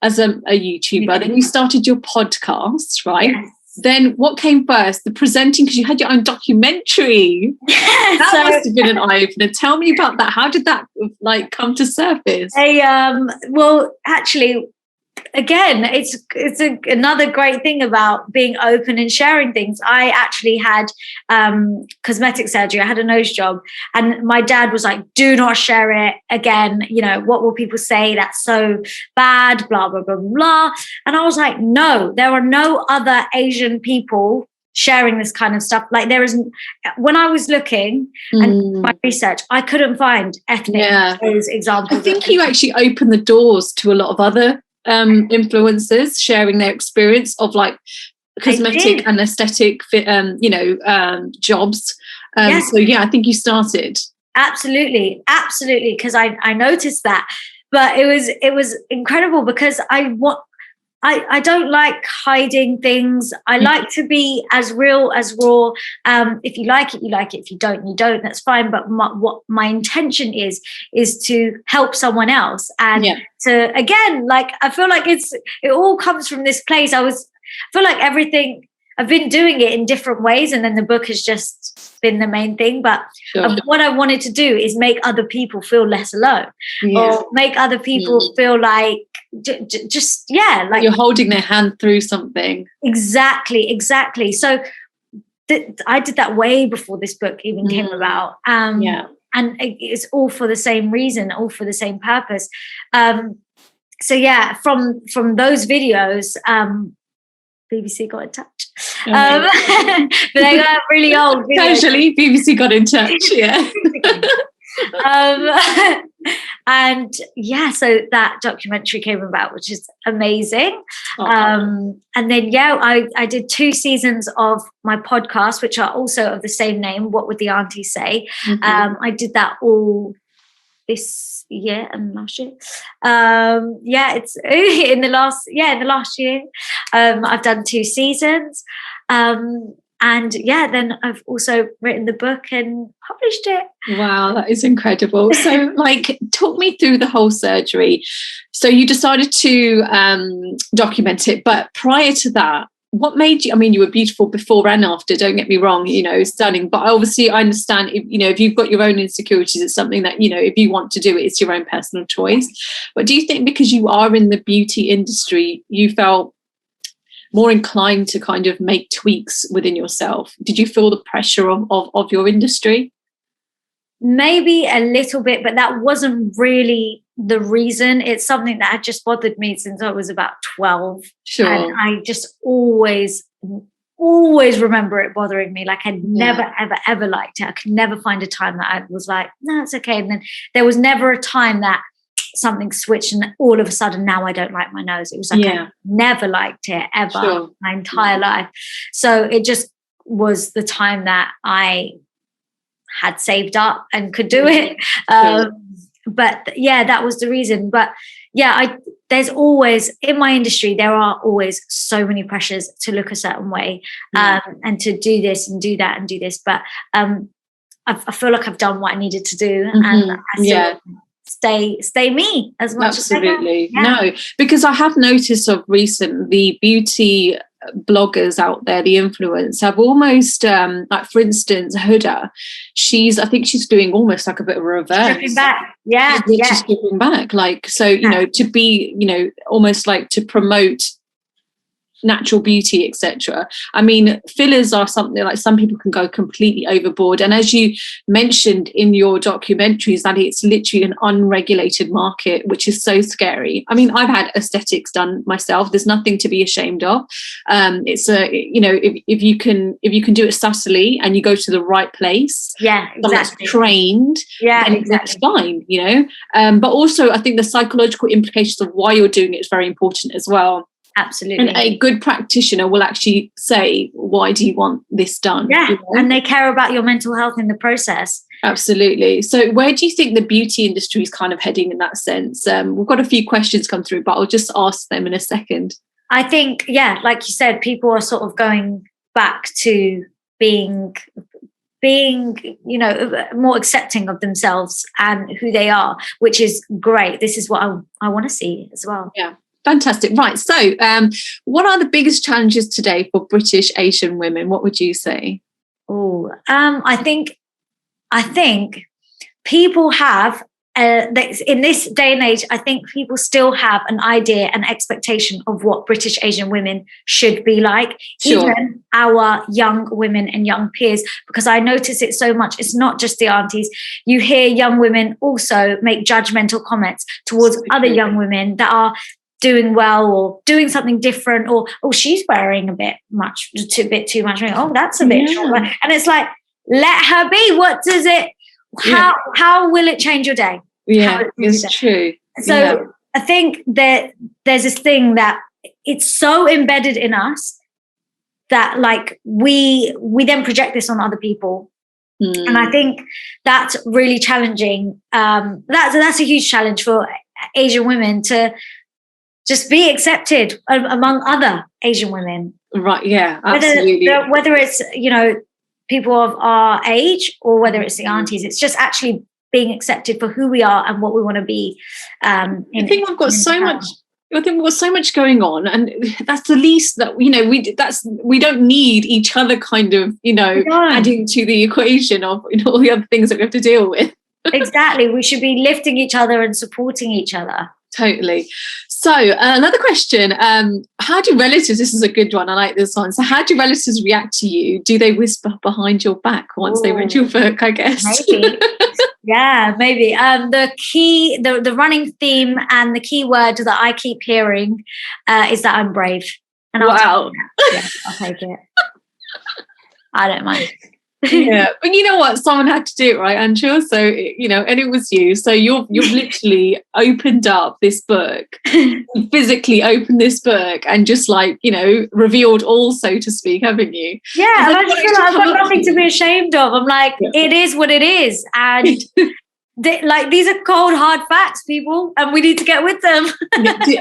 as a YouTuber, then you started your podcast, right? Yes. Then what came first? The presenting, because you had your own documentary. That must have been an eye-opener. Tell me about that. How did that like come to surface? Well, actually, again, it's another great thing about being open and sharing things. I actually had cosmetic surgery. I had a nose job, and my dad was like, do not share it again. You know, what will people say? That's so bad, blah, blah, blah, blah. And I was like, no, there are no other Asian people sharing this kind of stuff. Like there isn't, when I was looking and my research, I couldn't find ethnic examples. I think you actually opened the doors to a lot of other influencers sharing their experience of like cosmetic and aesthetic jobs. So yeah, I think you started. Absolutely, because I noticed that. But it was incredible because I don't like hiding things. I like to be as real, as raw. If you like it, you like it. If you don't, you don't. That's fine. But what my intention is to help someone else. And to, again, like, I feel like it all comes from this place. I feel like everything, I've been doing it in different ways. And then the book has just been the main thing. But what I wanted to do is make other people feel less alone, or make other people feel like, like you're holding their hand through something. Exactly. So I did that way before this book even came about. And it's all for the same reason, all for the same purpose. So yeah, from those videos, BBC got in touch. But they got really old videos. Casually, BBC got in touch. And so that documentary came about, which is amazing. And then I did 2 seasons of my podcast, which are also of the same name, What Would the Aunties Say? I did that all this year and last year. It's in the last year. I've done 2 seasons. And then I've also written the book and published it. Wow, that is incredible. So like, talk me through the whole surgery. So you decided to document it, but prior to that, what made you, I mean, you were beautiful before and after, don't get me wrong, you know, stunning. But obviously I understand, if you've got your own insecurities, it's something that, you know, if you want to do it, it's your own personal choice. But do you think because you are in the beauty industry, you felt more inclined to kind of make tweaks within yourself? Did you feel the pressure of your industry? Maybe a little bit, but that wasn't really the reason. It's something that had just bothered me since I was about 12. Sure. And I just always remember it bothering me. Like I'd never, ever liked it. I could never find a time that I was like, no, it's okay. And then there was never a time that something switched and all of a sudden now I don't like my nose. It was like I never liked it ever my entire life. So it just was the time that I had saved up and could do it. But yeah, that was the reason. But yeah, there's always, in my industry, there are always so many pressures to look a certain way and to do this and do that and do this. But I feel like I've done what I needed to do, and I still stay me as much as I can. Absolutely. No, because I have noticed of recent, the beauty bloggers out there, the influencers, have almost like, for instance, Huda, I think she's doing almost like a bit of a reverse. Stripping back. She's stripping back. Like, so, you know, to be, you know, almost like to promote natural beauty, etc. I mean, fillers are something like some people can go completely overboard, and as you mentioned in your documentaries, that it's literally an unregulated market, which is so scary. I mean, I've had aesthetics done myself. There's nothing to be ashamed of. It's a, you know, if you can do it subtly and you go to the right place, that's trained, then that's fine, you know. But also I think the psychological implications of why you're doing it is very important as well. Absolutely. And a good practitioner will actually say, why do you want this done? Yeah, you know? and they care about your mental health in the process. Absolutely. So where do you think the beauty industry is kind of heading in that sense? We've got a few questions come through, but I'll just ask them in a second. I think, like you said, people are sort of going back to being, you know, more accepting of themselves and who they are, which is great. This is what I want to see as well. Yeah. Fantastic. Right. So what are the biggest challenges today for British Asian women? What would you say? Oh, I think people have, in this day and age, I think people still have an idea and expectation of what British Asian women should be like, even our young women and young peers, because I notice it so much. It's not just the aunties. You hear young women also make judgmental comments towards other young women that are doing well or doing something different, or she's wearing a bit too much. Oh, that's a bit short. And it's like, let her be. What does it? How will it change your day? Yeah, it's true. So I think that there's this thing that it's so embedded in us that like we then project this on other people. And I think that's really challenging. That's a huge challenge for Asian women to just be accepted among other Asian women. Right, yeah, absolutely. Whether it's, you know, people of our age or whether it's the aunties, it's just actually being accepted for who we are and what we want to be. I think we've got so much going on, and that's the least that, you know, we don't need each other kind of, you know, adding to the equation of, you know, all the other things that we have to deal with. Exactly. We should be lifting each other and supporting each other. Totally. So another question, how do relatives, this is a good one, I like this one. So how do relatives react to you? Do they whisper behind your back once they read your book, I guess? Maybe. Yeah, maybe. The running theme and the key word that I keep hearing is that I'm brave. And I'll take it. I don't mind. Yeah, but you know what? Someone had to do it, right, Anchal? So, you know, and it was you. So you've literally opened up this book, physically opened this book, and just like, you know, revealed all, so to speak, haven't you? Yeah, I just feel like I've got nothing to be ashamed of. I'm like, it is what it is, and these are cold, hard facts, people, and we need to get with them.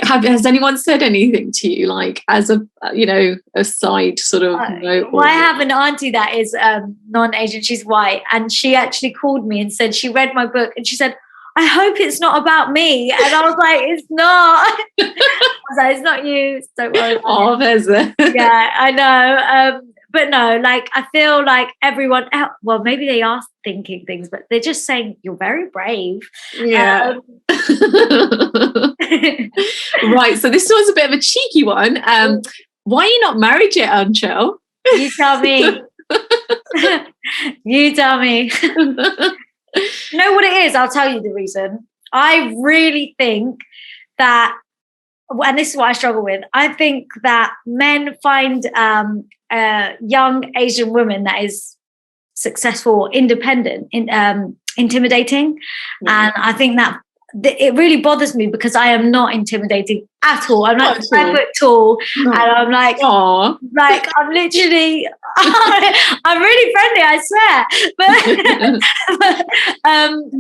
Has anyone said anything to you, like as a, you know, a side sort of note? Well, I have an auntie that is non-Asian. She's white, and she actually called me and said she read my book, and she said, I hope it's not about me. And I was like, it's not. I was like, it's not you. Don't worry. Oh, there's it. Yeah, I know. But no, like, I feel like everyone, well, maybe they are thinking things, but they're just saying, you're very brave. Yeah. Right. So this was a bit of a cheeky one. Why are you not married yet, Anchal? You tell me. You tell me. You know what it is? I'll tell you the reason. I really think that, and this is what I struggle with, I think that men find a young Asian woman that is successful, independent, intimidating. And I think that it really bothers me because I am not intimidating at all. I'm like 5 foot tall, and I'm like, like I'm literally, I'm really friendly, I swear. But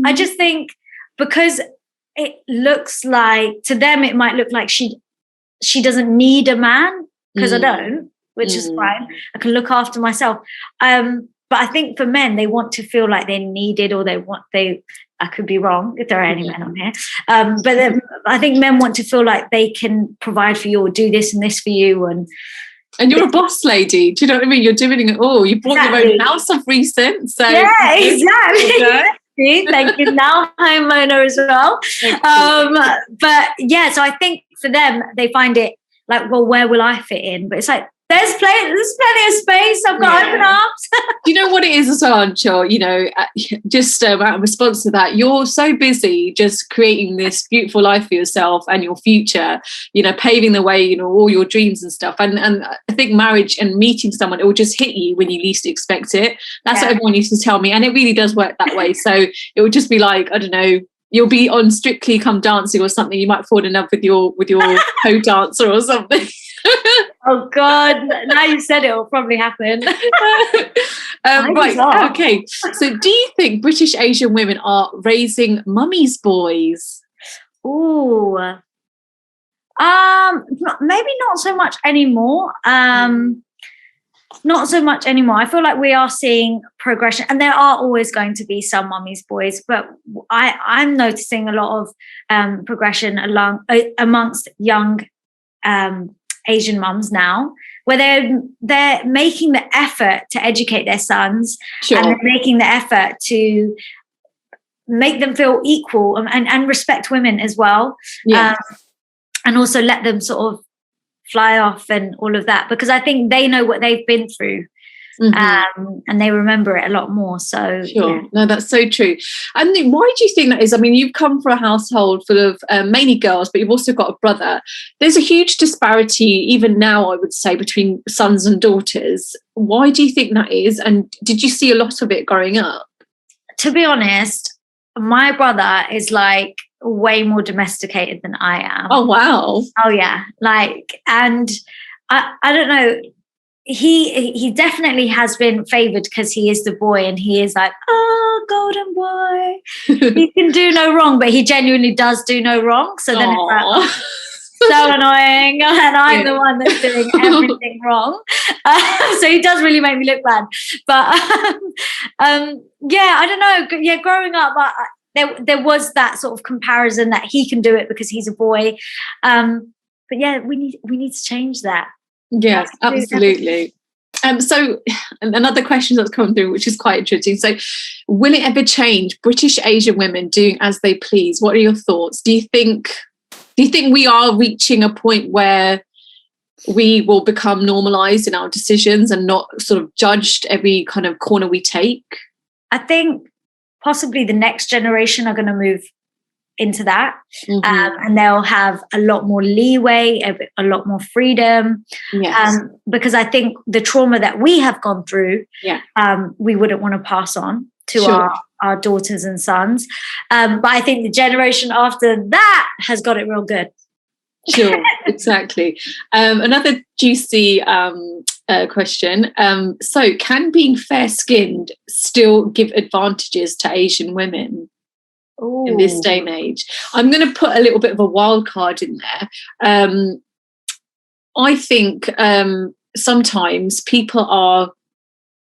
I just think because it looks like, to them, it might look like she doesn't need a man, because I don't, which is fine. I can look after myself. But I think for men, they want to feel like they're needed, or I could be wrong if there are any men on here. But I think men want to feel like they can provide for you or do this and this for you. And you're a boss lady. Do you know what I mean? You're doing it all. You bought your own house of recent. So yeah, exactly. Thank you. Now homeowner as well. But yeah, so I think for them, they find it like, well, where will I fit in? But it's like, there's plenty of space. I've got open arms. Do you know what it is as well, Anchal? You know, just out of response to that, you're so busy just creating this beautiful life for yourself and your future, you know, paving the way, you know, all your dreams and stuff. And I think marriage and meeting someone, it will just hit you when you least expect it. That's what everyone used to tell me. And it really does work that way. So it would just be like, I don't know, you'll be on Strictly Come Dancing or something. You might fall in love with your co-dancer or something. Oh God! Now you said it, will probably happen. Right. Okay. So, do you think British Asian women are raising mummy's boys? Ooh. Maybe not so much anymore. Not so much anymore. I feel like we are seeing progression, and there are always going to be some mummy's boys, but I'm noticing a lot of progression amongst young Asian mums now, where they're making the effort to educate their sons, and they're making the effort to make them feel equal and respect women as well, and also let them sort of fly off and all of that, because I think they know what they've been through. And they remember it a lot more. So no, that's so true. And why do you think that is? I mean, you've come from a household full of mainly girls, but you've also got a brother. There's a huge disparity even now, I would say, between sons and daughters. Why do you think that is? And did you see a lot of it growing up? To be honest, my brother is like way more domesticated than I am. Oh wow. Oh yeah. Like, and I don't know, he definitely has been favored because he is the boy, and he is like, oh, golden boy. He can do no wrong, but he genuinely does do no wrong. So then it's like, oh, so annoying, and I'm the one that's doing everything wrong. So he does really make me look bad. But I don't know. Yeah, growing up, there was that sort of comparison that he can do it because he's a boy. But yeah, we need to change that. Yeah, absolutely. So another question that's come through, which is quite interesting. So will it ever change, British Asian women doing as they please? What are your thoughts? Do you think we are reaching a point where we will become normalized in our decisions and not sort of judged every kind of corner we take? I think possibly the next generation are going to move into that, and they'll have a lot more leeway, a lot more freedom, because I think the trauma that we have gone through, we wouldn't want to pass on to our daughters and sons, but I think the generation after that has got it real good. Sure, exactly. Another juicy question. So can being fair-skinned still give advantages to Asian women? Ooh. In this day and age? I'm going to put a little bit of a wild card in there. I think sometimes people are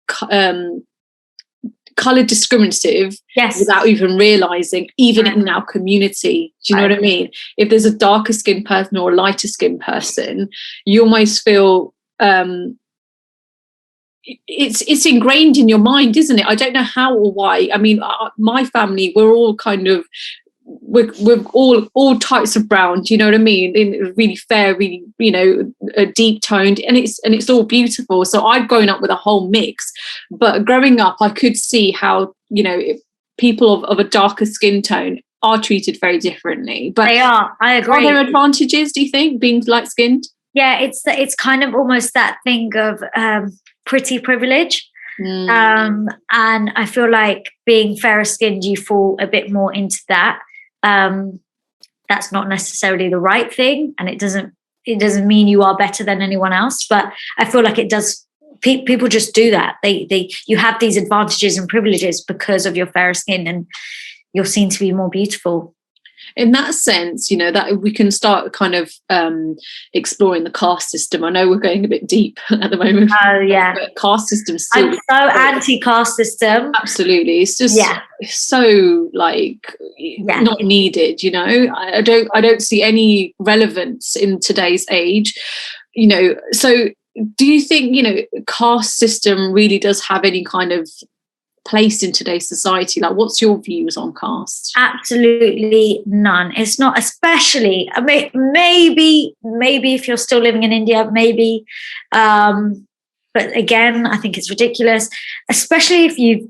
colour discriminative without even realising, even in our community. Do you know what I mean? If there's a darker skinned person or a lighter skinned person, you almost feel it's ingrained in your mind, isn't it? I don't know how or why. I mean, my family, we're all kind of we're all types of brown. Do you know what I mean? In really fair, really, you know, deep toned, and it's all beautiful. So I've grown up with a whole mix, but growing up, I could see how, you know, people of a darker skin tone are treated very differently. But they are. I agree. Are there advantages, do you think, being light-skinned? Yeah, it's kind of almost that thing of pretty privilege. And I feel like being fairer skinned, you fall a bit more into that. That's not necessarily the right thing, and it doesn't mean you are better than anyone else. But I feel like it does. People just do that. You have these advantages and privileges because of your fairer skin, and you're seen to be more beautiful. In that sense, that we can start kind of exploring the caste system. I know we're going a bit deep at the moment. Oh, yeah. But caste system. I'm so anti-caste system. Absolutely. It's just so not needed, I don't see any relevance in today's age, So do you think, caste system really does have any kind of place in today's society? Like, what's your views on caste? Absolutely none. It's not, especially, I mean, maybe if you're still living in India, maybe, but again, I think it's ridiculous, especially if you've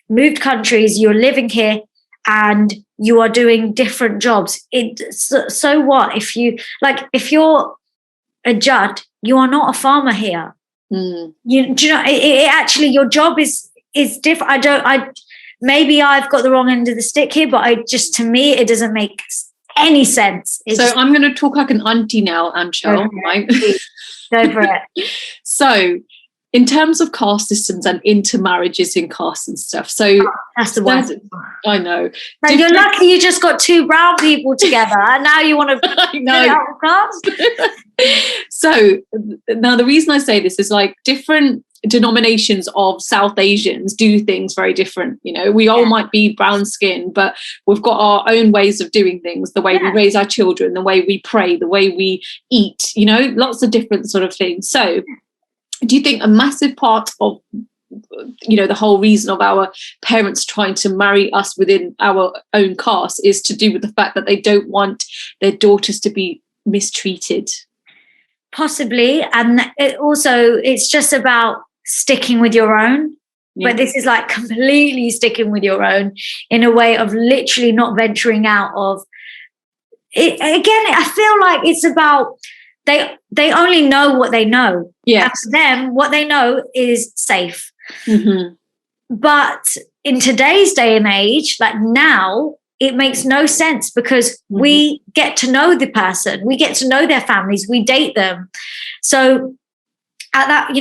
moved countries, you're living here and you are doing different jobs. So what if you're a Jud, you are not a farmer here. Do you know, it actually, your job is different. Maybe I've got the wrong end of the stick here, but to me, it doesn't make any sense. I'm going to talk like an auntie now, Anchal, right? Go for it. So, in terms of caste systems and intermarriages in caste and stuff, that's the one. I know. So you're lucky you just got two brown people together, and now you want to put out caste. So now the reason I say this is different denominations of South Asians do things very different. We all might be brown skin, but we've got our own ways of doing things, the way we raise our children, the way we pray, the way we eat, lots of different sort of things. So do you think a massive part of the whole reason of our parents trying to marry us within our own caste is to do with the fact that they don't want their daughters to be mistreated? Possibly. And it's just about sticking with your own. But this is completely sticking with your own in a way of literally not venturing out of it. Again, I feel like it's about they only know what they know. Yeah. And for them, what they know is safe. Mm-hmm. But in today's day and age, now, it makes no sense because we get to know the person, we get to know their families, we date them. So at that,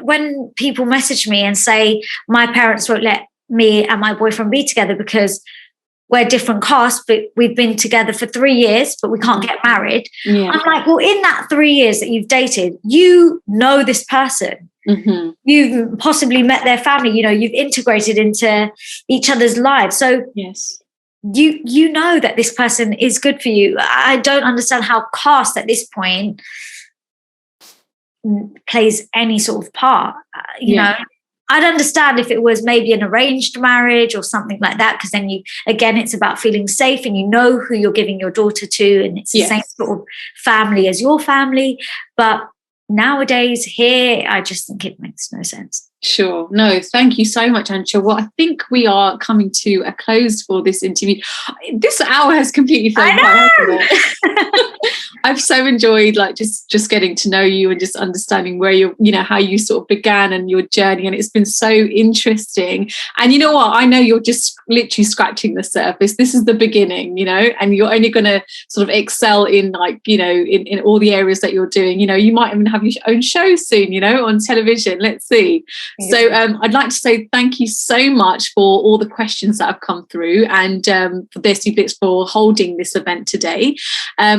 when people message me and say my parents won't let me and my boyfriend be together because we're different castes, but we've been together for 3 years, but we can't get married. Yeah. I'm like, well, in that 3 years that you've dated, you know this person. Mm-hmm. You've possibly met their family, you've integrated into each other's lives. So yes. You know that this person is good for you. I don't understand how caste at this point plays any sort of part. I'd understand if it was maybe an arranged marriage or something like that, because then it's about feeling safe and you know who you're giving your daughter to, and it's the same sort of family as your family. But nowadays here, I just think it makes no sense. Sure. No, thank you so much, Anchal. Well, I think we are coming to a close for this interview. This hour has completely flown by, hasn't it? I've so enjoyed just getting to know you and just understanding where how you sort of began and your journey, and it's been so interesting. And you know what? I know you're just literally scratching the surface. This is the beginning, and you're only going to sort of excel in in all the areas that you're doing. You might even have your own show soon, on television. Let's see. So I'd like to say thank you so much for all the questions that have come through, and for DESIblitz for holding this event today.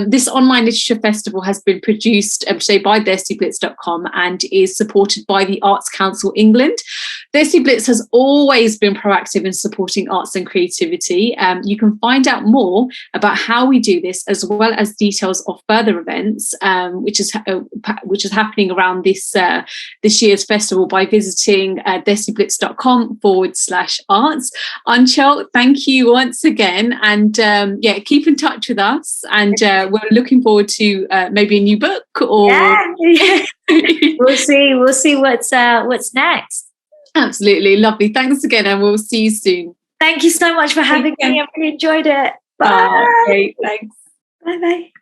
This online literature festival has been produced by DESIblitz.com and is supported by the Arts Council England. DESIblitz has always been proactive in supporting arts and creativity. You can find out more about how we do this, as well as details of further events, which is happening around this year's festival, by visiting DESIblitz.com/arts. Anchal, thank you once again, and keep in touch with us, and we're looking forward to maybe a new book, or we'll see what's next. Absolutely lovely. Thanks again, and we'll see you soon. Thank you so much for having me. I really enjoyed it. Bye. Great. Thanks. Bye bye.